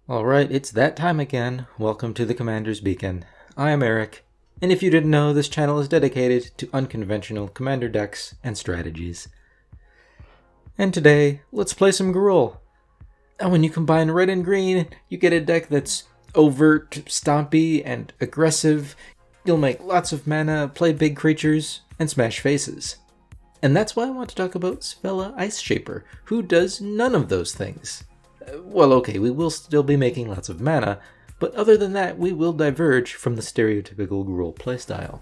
Alright, it's that time again. Welcome to the Commander's Beacon. I am Eric, and if you didn't know, this channel is dedicated to unconventional commander decks and strategies. And today, let's play some Gruul. And when you combine red and green, you get a deck that's overt, stompy, and aggressive. You'll make lots of mana, play big creatures, and smash faces. And that's why I want to talk about Svella Ice Shaper, who does none of those things. Well, okay, we will still be making lots of mana, but other than that, we will diverge from the stereotypical Gruul playstyle.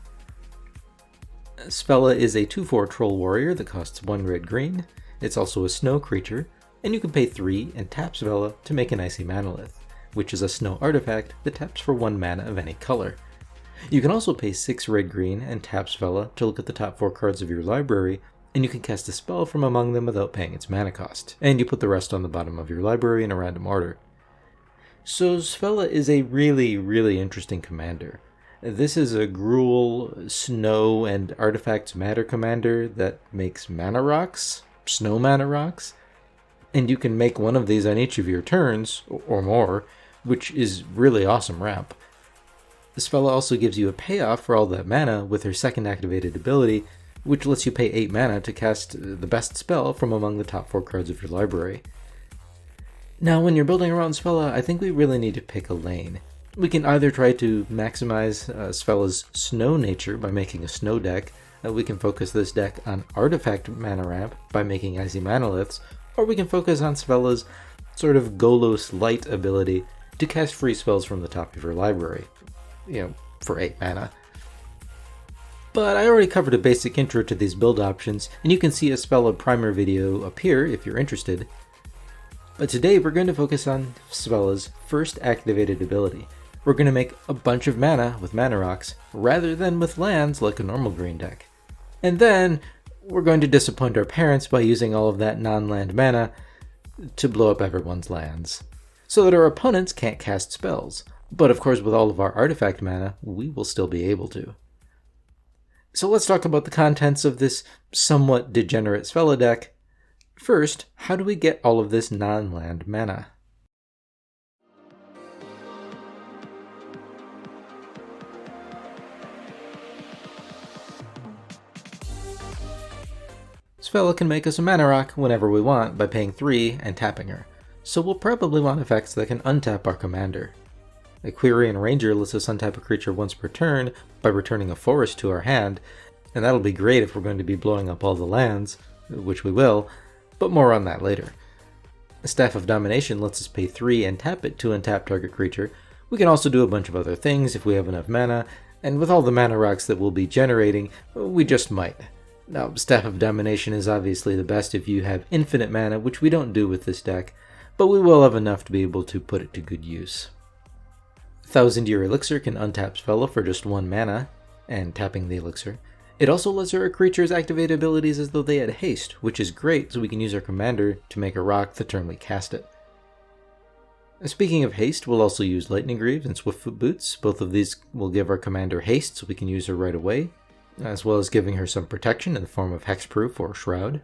Svella is a 2/4 troll warrior that costs 1 red-green. It's also a snow creature, and you can pay 3 and tap Svella to make an Icy Manolith, which is a snow artifact that taps for 1 mana of any color. You can also pay 6 red-green and tap Svella to look at the top 4 cards of your library, and you can cast a spell from among them without paying its mana cost, and you put the rest on the bottom of your library in a random order. So Svella is a really interesting commander. This is a Gruul, snow, and artifacts matter commander that makes mana rocks, snow mana rocks, and you can make one of these on each of your turns, or more, which is really awesome ramp. Svella also gives you a payoff for all that mana with her second activated ability, which lets you pay 8 mana to cast the best spell from among the top 4 cards of your library. Now, when you're building around Svella, I think we really need to pick a lane. We can either try to maximize Svella's snow nature by making a snow deck, we can focus this deck on artifact mana ramp by making Icy Manoliths, or we can focus on Svella's sort of Golos light ability to cast free spells from the top of your library, for 8 mana. But I already covered a basic intro to these build options, and you can see a Svella primer video up here if you're interested. But today we're going to focus on Svella's first activated ability. We're going to make a bunch of mana with mana rocks, rather than with lands like a normal green deck. And then, we're going to disappoint our parents by using all of that non-land mana to blow up everyone's lands, so that our opponents can't cast spells. But of course, with all of our artifact mana, we will still be able to. So let's talk about the contents of this somewhat degenerate Svella deck. First, how do we get all of this non-land mana? Svella can make us a mana rock whenever we want by paying 3 and tapping her, so we'll probably want effects that can untap our commander. A Quirion Ranger lets us untap a creature once per turn by returning a forest to our hand, and that'll be great if we're going to be blowing up all the lands, which we will, but more on that later. A Staff of Domination lets us pay 3 and tap it to untap target creature. We can also do a bunch of other things if we have enough mana, and with all the mana rocks that we'll be generating, we just might. Now, Staff of Domination is obviously the best if you have infinite mana, which we don't do with this deck, but we will have enough to be able to put it to good use. Thousand Year Elixir can untap Svella for just 1 mana, and tapping the elixir. It also lets our creatures activate abilities as though they had haste, which is great so we can use our commander to make a rock the turn we cast it. Speaking of haste, we'll also use Lightning Greaves and Swiftfoot Boots. Both of these will give our commander haste so we can use her right away, as well as giving her some protection in the form of Hexproof or Shroud.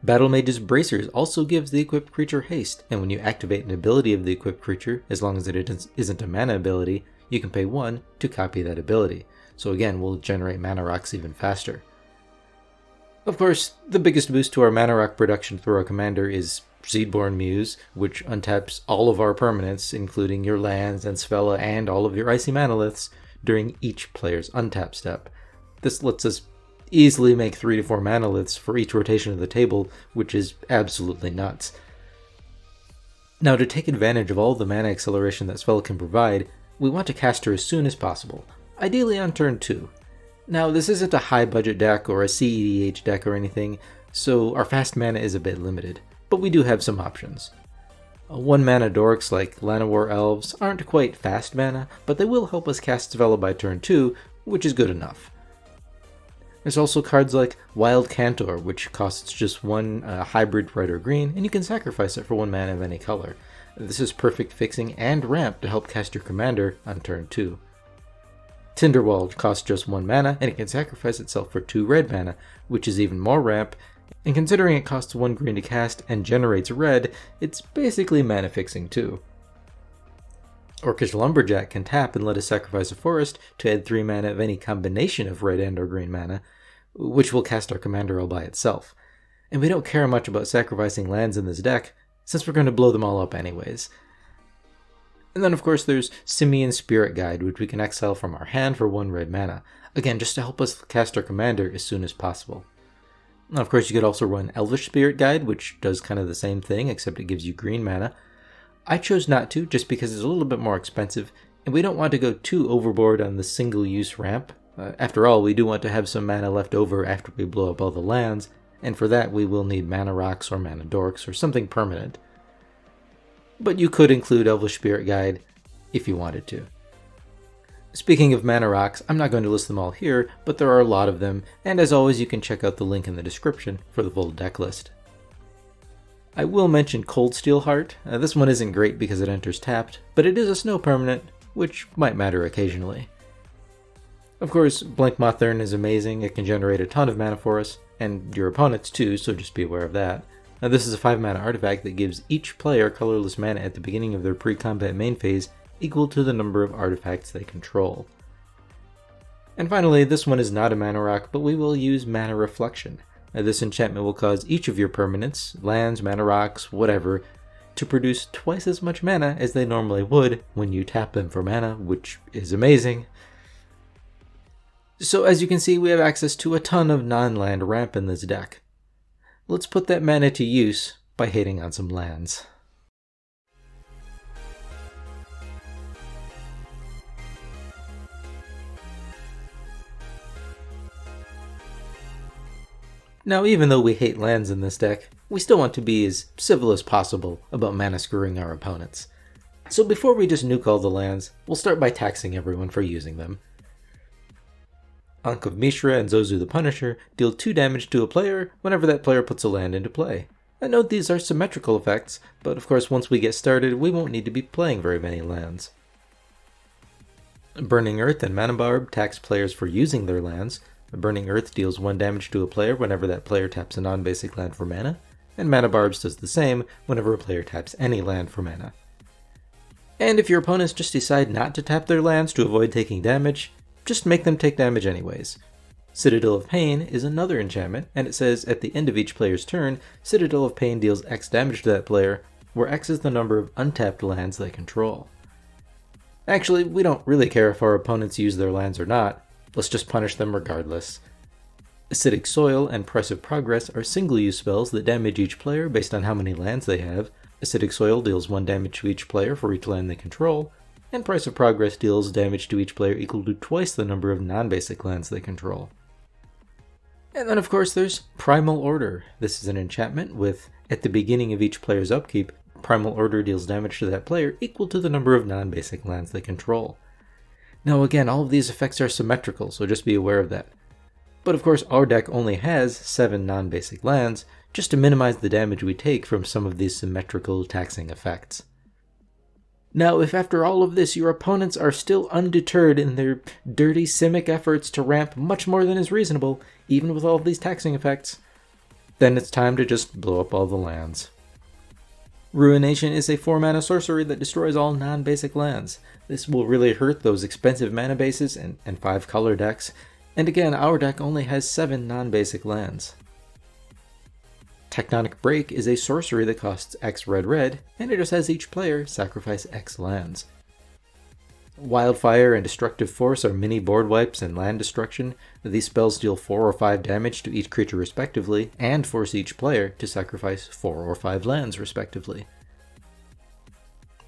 Battle Mage's Bracers also gives the equipped creature haste, and when you activate an ability of the equipped creature, as long as it isn't a mana ability, you can pay 1 to copy that ability. So again, we'll generate mana rocks even faster. Of course, the biggest boost to our mana rock production through our commander is Seedborn Muse, which untaps all of our permanents, including your lands and Svella and all of your Icy Manoliths, during each player's untap step. This lets us easily make 3 to 4 Manoliths for each rotation of the table, which is absolutely nuts. Now, to take advantage of all the mana acceleration that Svella can provide, we want to cast her as soon as possible, ideally on turn 2. Now, this isn't a high budget deck or a CEDH deck or anything, so our fast mana is a bit limited, but we do have some options. 1 mana dorks like Llanowar Elves aren't quite fast mana, but they will help us cast Svella by turn 2, which is good enough. There's also cards like Wild Cantor, which costs just 1 hybrid red or green, and you can sacrifice it for 1 mana of any color. This is perfect fixing and ramp to help cast your commander on turn 2. Tinderwald costs just 1 mana, and it can sacrifice itself for 2 red mana, which is even more ramp, and considering it costs 1 green to cast and generates red, it's basically mana fixing too. Orcish Lumberjack can tap and let us sacrifice a forest to add 3 mana of any combination of red and or green mana, which will cast our commander all by itself. And we don't care much about sacrificing lands in this deck, since we're going to blow them all up anyways. And then of course there's Simian Spirit Guide, which we can exile from our hand for 1 red mana, again just to help us cast our commander as soon as possible. Now, of course you could also run Elvish Spirit Guide, which does kind of the same thing, except it gives you green mana. I chose not to, just because it's a little bit more expensive, and we don't want to go too overboard on the single-use ramp. After all, we do want to have some mana left over after we blow up all the lands, and for that we will need mana rocks or mana dorks or something permanent. But you could include Elvish Spirit Guide if you wanted to. Speaking of mana rocks, I'm not going to list them all here, but there are a lot of them, and as always you can check out the link in the description for the full deck list. I will mention Cold Steel Heart. This one isn't great because it enters tapped, but it is a snow permanent, which might matter occasionally. Of course, Blank Mothern is amazing, it can generate a ton of mana for us, and your opponents too, so just be aware of that. Now, this is a 5 mana artifact that gives each player colorless mana at the beginning of their pre-combat main phase equal to the number of artifacts they control. And finally, this one is not a mana rock, but we will use Mana Reflection. Now, this enchantment will cause each of your permanents, lands, mana rocks, whatever, to produce twice as much mana as they normally would when you tap them for mana, which is amazing. So as you can see, we have access to a ton of non-land ramp in this deck. Let's put that mana to use by hitting on some lands. Now, even though we hate lands in this deck, we still want to be as civil as possible about mana screwing our opponents. So before we just nuke all the lands, we'll start by taxing everyone for using them. Ankh of Mishra and Zozu the Punisher deal 2 damage to a player whenever that player puts a land into play. I note these are symmetrical effects, but of course once we get started we won't need to be playing very many lands. Burning Earth and Mana Barb tax players for using their lands. Burning Earth deals 1 damage to a player whenever that player taps a non-basic land for mana, and Mana Barbs does the same whenever a player taps any land for mana. And if your opponents just decide not to tap their lands to avoid taking damage, just make them take damage anyways. Citadel of Pain is another enchantment, and it says at the end of each player's turn, Citadel of Pain deals X damage to that player, where X is the number of untapped lands they control. Actually, we don't really care if our opponents use their lands or not. Let's just punish them regardless. Acidic Soil and Price of Progress are single-use spells that damage each player based on how many lands they have. Acidic Soil deals 1 damage to each player for each land they control, and Price of Progress deals damage to each player equal to twice the number of non-basic lands they control. And then of course there's Primal Order. This is an enchantment with, at the beginning of each player's upkeep, Primal Order deals damage to that player equal to the number of non-basic lands they control. Now again, all of these effects are symmetrical, so just be aware of that. But of course our deck only has 7 non-basic lands, just to minimize the damage we take from some of these symmetrical taxing effects. Now if after all of this your opponents are still undeterred in their dirty Simic efforts to ramp much more than is reasonable, even with all of these taxing effects, then it's time to just blow up all the lands. Ruination is a 4 mana sorcery that destroys all non-basic lands. This will really hurt those expensive mana bases and 5 color decks, and again our deck only has 7 non-basic lands. Tectonic Break is a sorcery that costs X red, and it just has each player sacrifice X lands. Wildfire and Destructive Force are mini board wipes and land destruction. These spells deal 4 or 5 damage to each creature respectively, and force each player to sacrifice 4 or 5 lands respectively.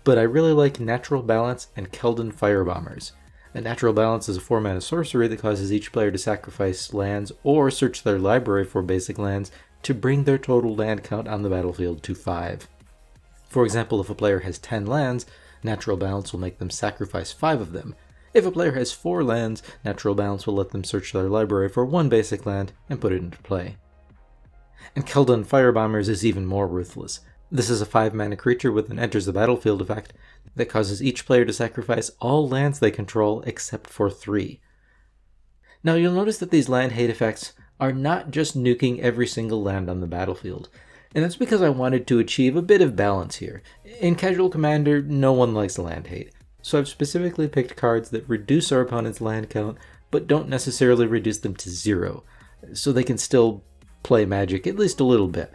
But I really like Natural Balance and Keldon Firebombers. A Natural Balance is a 4 mana sorcery that causes each player to sacrifice lands or search their library for basic lands to bring their total land count on the battlefield to 5. For example, if a player has 10 lands, Natural Balance will make them sacrifice 5 of them. If a player has 4 lands, Natural Balance will let them search their library for 1 basic land and put it into play. And Keldon Firebombers is even more ruthless. This is a 5 mana creature with an enters the battlefield effect that causes each player to sacrifice all lands they control except for 3. Now you'll notice that these land hate effects are not just nuking every single land on the battlefield. And that's because I wanted to achieve a bit of balance here. In Casual Commander, no one likes land hate, so I've specifically picked cards that reduce our opponent's land count, but don't necessarily reduce them to 0, so they can still play Magic at least a little bit.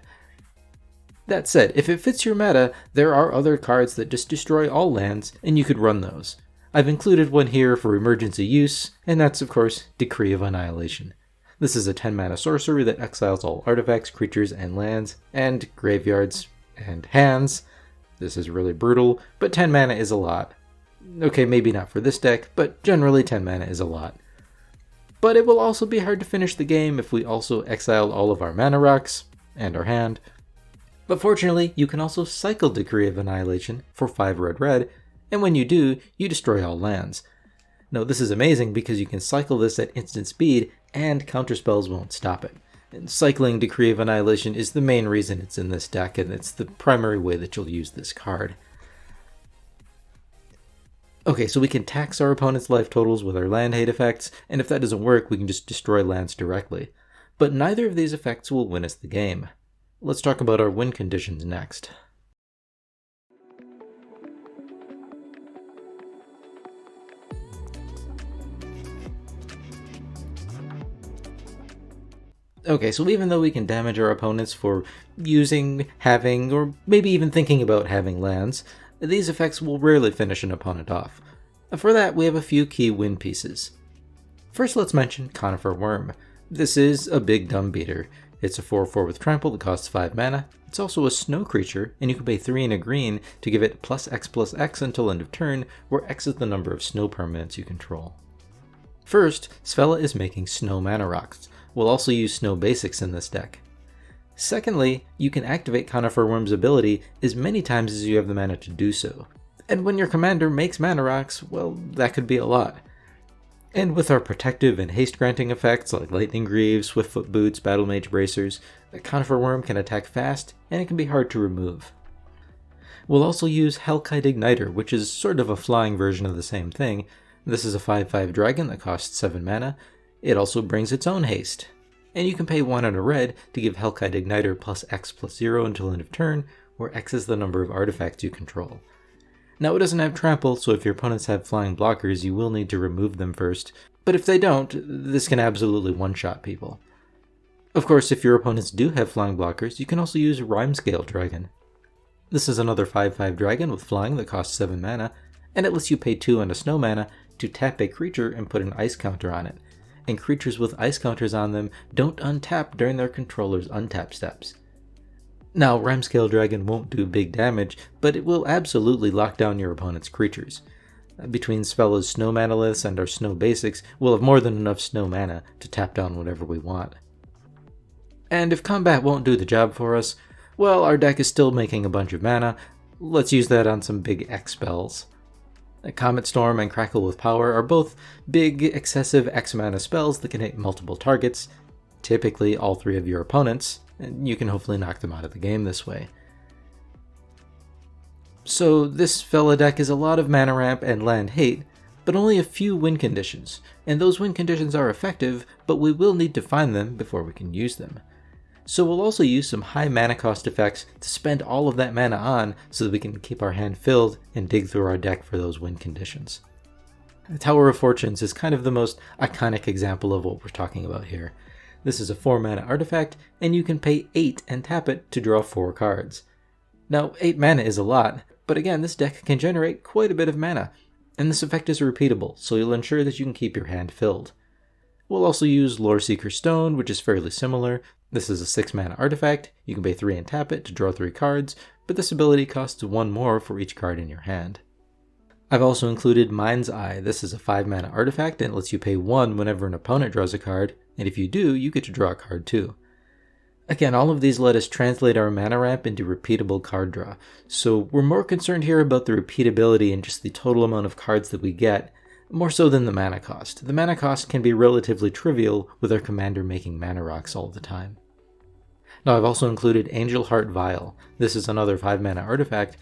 That said, if it fits your meta, there are other cards that just destroy all lands, and you could run those. I've included one here for emergency use, and that's of course Decree of Annihilation. This is a 10 mana sorcery that exiles all artifacts, creatures, and lands, and graveyards, and hands. This is really brutal, but 10 mana is a lot. Okay, maybe not for this deck, but generally 10 mana is a lot. But it will also be hard to finish the game if we also exiled all of our mana rocks, and our hand. But fortunately, you can also cycle Decree of Annihilation for 5 red, and when you do, you destroy all lands. Now this is amazing because you can cycle this at instant speed, and counterspells won't stop it. And cycling Decree of Annihilation is the main reason it's in this deck, and it's the primary way that you'll use this card. Okay, so we can tax our opponent's life totals with our land hate effects, and if that doesn't work, we can just destroy lands directly. But neither of these effects will win us the game. Let's talk about our win conditions next. Okay, so even though we can damage our opponents for using, having, or maybe even thinking about having lands, these effects will rarely finish an opponent off. For that, we have a few key win pieces. First, let's mention Conifer Worm. This is a big dumb beater. It's a 4/4 with trample that costs 5 mana. It's also a snow creature, and you can pay 3 and a green to give it +X/+X until end of turn, where X is the number of snow permanents you control. First, Svella is making snow mana rocks. We'll also use snow basics in this deck. Secondly, you can activate Conifer Worm's ability as many times as you have the mana to do so. And when your commander makes mana rocks, well, that could be a lot. And with our protective and haste granting effects like Lightning Greaves, Swiftfoot Boots, Battle Mage Bracers, the Conifer Worm can attack fast, and it can be hard to remove. We'll also use Hellkite Igniter, which is sort of a flying version of the same thing. This is a 5/5 dragon that costs 7 mana. It also brings its own haste. And you can pay 1 and a red to give Hellkite Igniter +X/+0 until end of turn, where X is the number of artifacts you control. Now it doesn't have trample, so if your opponents have flying blockers, you will need to remove them first, but if they don't, this can absolutely one-shot people. Of course, if your opponents do have flying blockers, you can also use Rhymescale Dragon. This is another 5/5 dragon with flying that costs 7 mana, and it lets you pay 2 and a snow mana to tap a creature and put an ice counter on it. And creatures with ice counters on them don't untap during their controller's untap steps. Now, Rhymescale Dragon won't do big damage, but it will absolutely lock down your opponent's creatures. Between Svella's snow manaliths and our snow basics, we'll have more than enough snow mana to tap down whatever we want. And if combat won't do the job for us, well, our deck is still making a bunch of mana. Let's use that on some big X spells. Comet Storm and Crackle with Power are both big, excessive X mana spells that can hit multiple targets, typically all 3 of your opponents, and you can hopefully knock them out of the game this way. So this Svella deck is a lot of mana ramp and land hate, but only a few win conditions, and those win conditions are effective, but we will need to find them before we can use them. So we'll also use some high mana cost effects to spend all of that mana on so that we can keep our hand filled and dig through our deck for those win conditions. The Tower of Fortunes is kind of the most iconic example of what we're talking about here. This is a 4 mana artifact, and you can pay 8 and tap it to draw 4 cards. Now, 8 mana is a lot, but again, this deck can generate quite a bit of mana, and this effect is repeatable, so you'll ensure that you can keep your hand filled. We'll also use Loreseeker Stone, which is fairly similar. This is a 6 mana artifact, you can pay 3 and tap it to draw 3 cards, but this ability costs 1 more for each card in your hand. I've also included Mind's Eye. This is a 5 mana artifact and it lets you pay 1 whenever an opponent draws a card, and if you do, you get to draw a card too. Again, all of these let us translate our mana ramp into repeatable card draw, so we're more concerned here about the repeatability and just the total amount of cards that we get, more so than the mana cost. The mana cost can be relatively trivial with our commander making mana rocks all the time. Now I've also included Angel Heart Vial. This is another 5 mana artifact,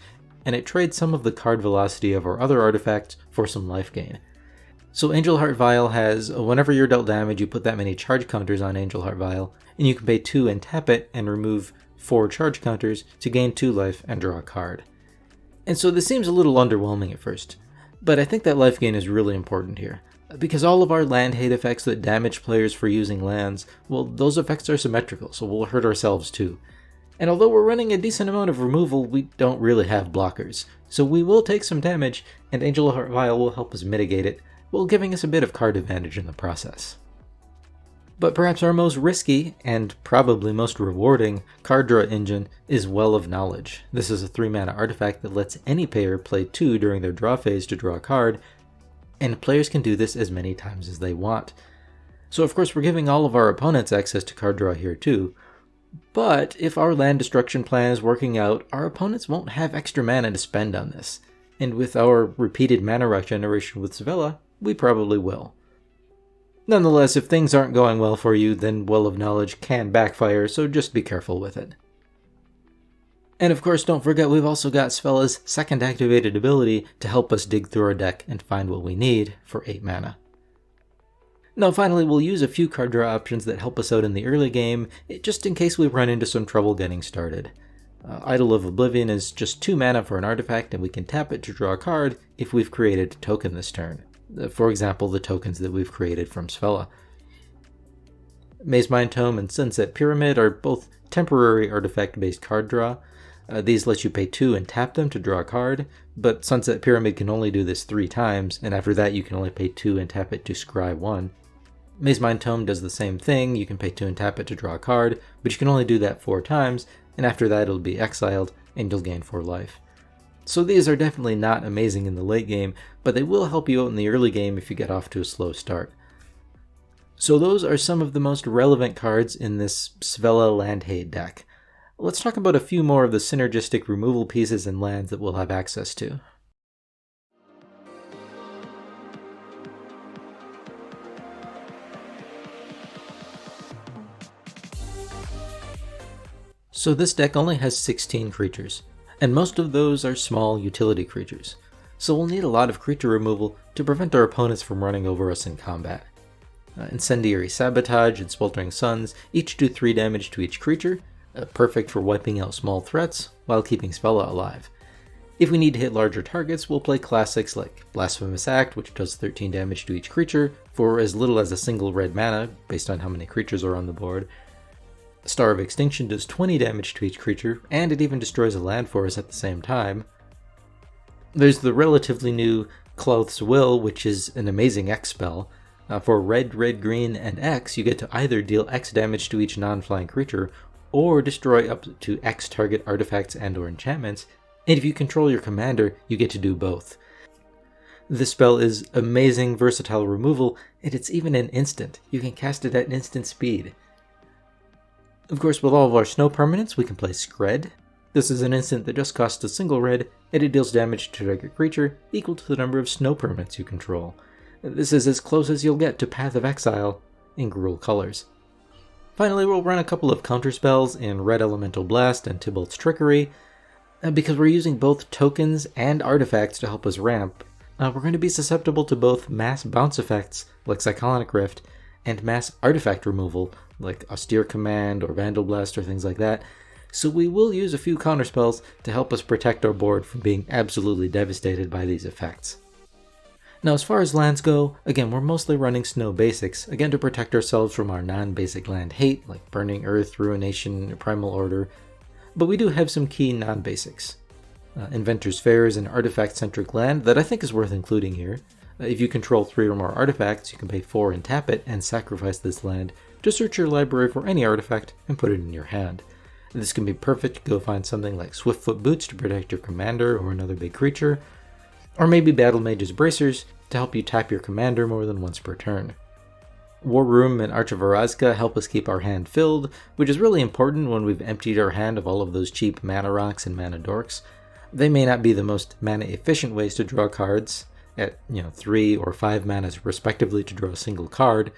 and it trades some of the card velocity of our other artifacts for some life gain. So Angel Heart Vial has, whenever you're dealt damage, you put that many charge counters on Angel Heart Vial, and you can pay 2 and tap it and remove 4 charge counters to gain 2 life and draw a card. And so this seems a little underwhelming at first, But I think that life gain is really important here, because all of our land hate effects that damage players for using lands, well, those effects are symmetrical, so we'll hurt ourselves too. And although we're running a decent amount of removal, we don't really have blockers, so we will take some damage, and Angel of Heart Vial will help us mitigate it, while giving us a bit of card advantage in the process. But perhaps our most risky, and probably most rewarding, card draw engine is Well of Knowledge. This is a 3-mana artifact that lets any player play 2 during their draw phase to draw a card, and players can do this as many times as they want. So of course we're giving all of our opponents access to card draw here too, but if our land destruction plan is working out, our opponents won't have extra mana to spend on this, and with our repeated mana rock generation with Svella, we probably will. Nonetheless, if things aren't going well for you, then Well of Knowledge can backfire, so just be careful with it. And of course, don't forget we've also got Svella's second activated ability to help us dig through our deck and find what we need for 8 mana. Now finally, we'll use a few card draw options that help us out in the early game, just in case we run into some trouble getting started. Idol of Oblivion is just 2 mana for an artifact, and we can tap it to draw a card if we've created a token this turn. For example, the tokens that we've created from Svella. Maze Mind Tome and Sunset Pyramid are both temporary artifact-based card draw. These let you pay 2 and tap them to draw a card, but Sunset Pyramid can only do this 3 times, and after that you can only pay 2 and tap it to scry 1. Maze Mind Tome does the same thing, you can pay 2 and tap it to draw a card, but you can only do that 4 times, and after that it'll be exiled, and you'll gain 4 life. So these are definitely not amazing in the late game, but they will help you out in the early game if you get off to a slow start. So those are some of the most relevant cards in this Svella land hate deck. Let's talk about a few more of the synergistic removal pieces and lands that we'll have access to. So this deck only has 16 creatures, and most of those are small utility creatures, so we'll need a lot of creature removal to prevent our opponents from running over us in combat. Incendiary Sabotage and Sweltering Suns each do 3 damage to each creature, perfect for wiping out small threats while keeping Svella alive. If we need to hit larger targets, we'll play classics like Blasphemous Act, which does 13 damage to each creature for as little as a single red mana, based on how many creatures are on the board. Star of Extinction does 20 damage to each creature, and it even destroys a land for us at the same time. There's the relatively new Clouth's Will, which is an amazing X spell. For red, red, green, and X, you get to either deal X damage to each non-flying creature, or destroy up to X target artifacts and or enchantments, and if you control your commander, you get to do both. This spell is amazing versatile removal, and it's even an instant. You can cast it at instant speed. Of course, with all of our snow permanents, we can play Scred. This is an instant that just costs a single red, and it deals damage to a target creature equal to the number of snow permanents you control. This is as close as you'll get to Path of Exile in Gruul colors. Finally, we'll run a couple of counterspells in Red Elemental Blast and Tybalt's Trickery. Because we're using both tokens and artifacts to help us ramp, we're going to be susceptible to both mass bounce effects, like Cyclonic Rift, and mass artifact removal, like Austere Command or Vandal Blast or things like that, so we will use a few counterspells to help us protect our board from being absolutely devastated by these effects. Now as far as lands go, again we're mostly running snow basics, again to protect ourselves from our non-basic land hate, like Burning Earth, Ruination, Primal Order, but we do have some key non-basics. Inventor's Fair is an artifact-centric land that I think is worth including here. If you control 3 or more artifacts, you can pay 4 and tap it and sacrifice this land to search your library for any artifact and put it in your hand. This can be perfect to go find something like Swiftfoot Boots to protect your commander or another big creature, or maybe Battle Mage's Bracers to help you tap your commander more than once per turn. War Room and Arch of Orazca help us keep our hand filled, which is really important when we've emptied our hand of all of those cheap mana rocks and mana dorks. They may not be the most mana efficient ways to draw cards, at 3 or 5 manas respectively to draw a single card,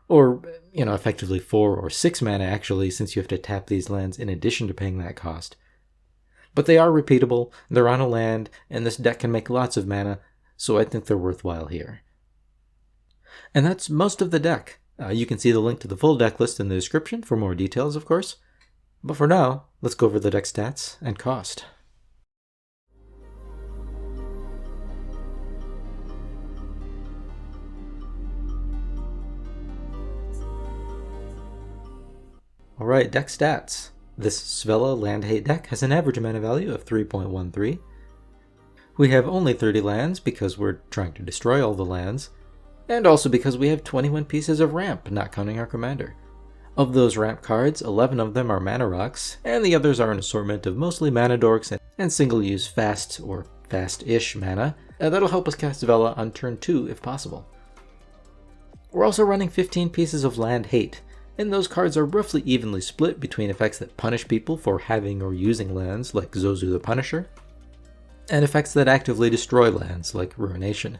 or effectively 4 or 6 mana actually, since you have to tap these lands in addition to paying that cost. But they are repeatable, they're on a land, and this deck can make lots of mana, so I think they're worthwhile here. And that's most of the deck. You can see the link to the full deck list in the description for more details, of course. But for now, let's go over the deck stats and cost. Alright, deck stats. This Svella land hate deck has an average mana value of 3.13. We have only 30 lands because we're trying to destroy all the lands, and also because we have 21 pieces of ramp, not counting our commander. Of those ramp cards, 11 of them are mana rocks, and the others are an assortment of mostly mana dorks and single-use fast or fast-ish mana that'll help us cast Svella on turn 2 if possible. We're also running 15 pieces of land hate, and those cards are roughly evenly split between effects that punish people for having or using lands like Zozu the Punisher, and effects that actively destroy lands like Ruination.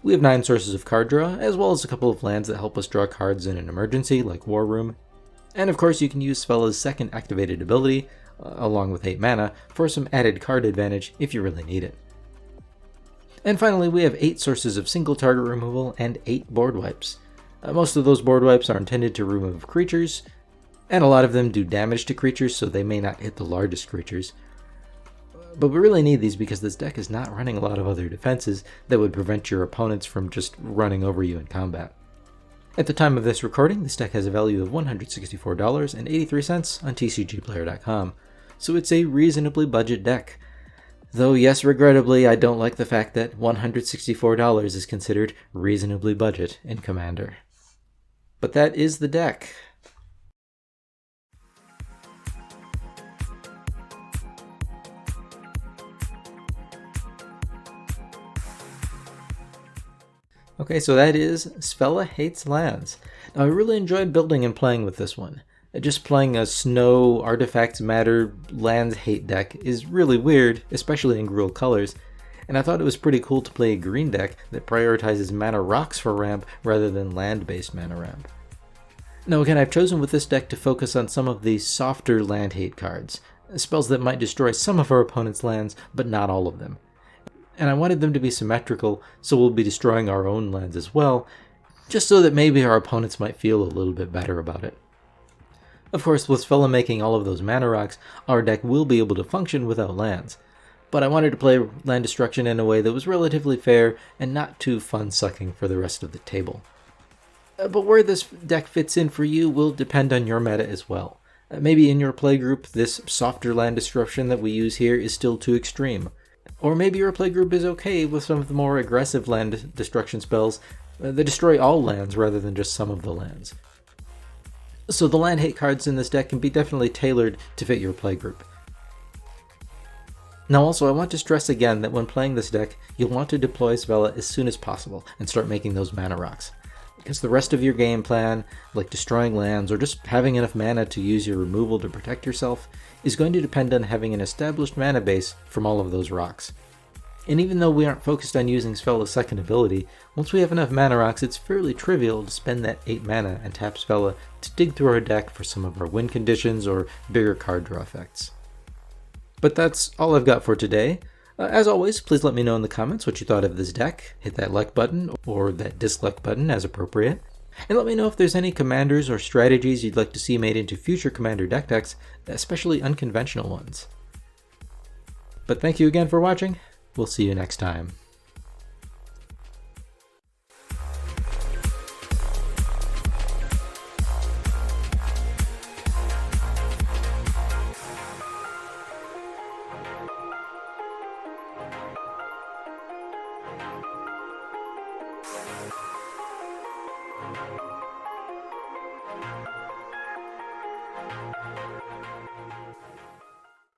We have 9 sources of card draw, as well as a couple of lands that help us draw cards in an emergency like War Room, and of course you can use Svella's second activated ability, along with 8 mana, for some added card advantage if you really need it. And finally we have 8 sources of single target removal and 8 board wipes. Most of those board wipes are intended to remove creatures, and a lot of them do damage to creatures, so they may not hit the largest creatures. But we really need these because this deck is not running a lot of other defenses that would prevent your opponents from just running over you in combat. At the time of this recording, this deck has a value of $164.83 on TCGplayer.com, so it's a reasonably budget deck. Though yes, regrettably, I don't like the fact that $164 is considered reasonably budget in Commander. But that is the deck. Okay, so that is Svella Hates Lands. Now I really enjoyed building and playing with this one. Just playing a snow, artifacts matter, lands hate deck is really weird, especially in Gruul colors, and I thought it was pretty cool to play a green deck that prioritizes mana rocks for ramp rather than land-based mana ramp. Now again, I've chosen with this deck to focus on some of the softer land hate cards, spells that might destroy some of our opponent's lands, but not all of them. And I wanted them to be symmetrical, so we'll be destroying our own lands as well, just so that maybe our opponents might feel a little bit better about it. Of course, with Svella making all of those mana rocks, our deck will be able to function without lands, but I wanted to play land destruction in a way that was relatively fair and not too fun-sucking for the rest of the table. But where this deck fits in for you will depend on your meta as well. Maybe in your playgroup, this softer land destruction that we use here is still too extreme. Or maybe your playgroup is okay with some of the more aggressive land destruction spells that destroy all lands rather than just some of the lands. So the land hate cards in this deck can be definitely tailored to fit your playgroup. Now also I want to stress again that when playing this deck, you'll want to deploy Svella as soon as possible and start making those mana rocks. Because the rest of your game plan, like destroying lands or just having enough mana to use your removal to protect yourself, is going to depend on having an established mana base from all of those rocks. And even though we aren't focused on using Svella's second ability, once we have enough mana rocks, it's fairly trivial to spend that 8 mana and tap Svella to dig through our deck for some of our win conditions or bigger card draw effects. But that's all I've got for today. As always, please let me know in the comments what you thought of this deck. Hit that like button or that dislike button as appropriate. And let me know if there's any commanders or strategies you'd like to see made into future commander deck decks, especially unconventional ones. But thank you again for watching. We'll see you next time.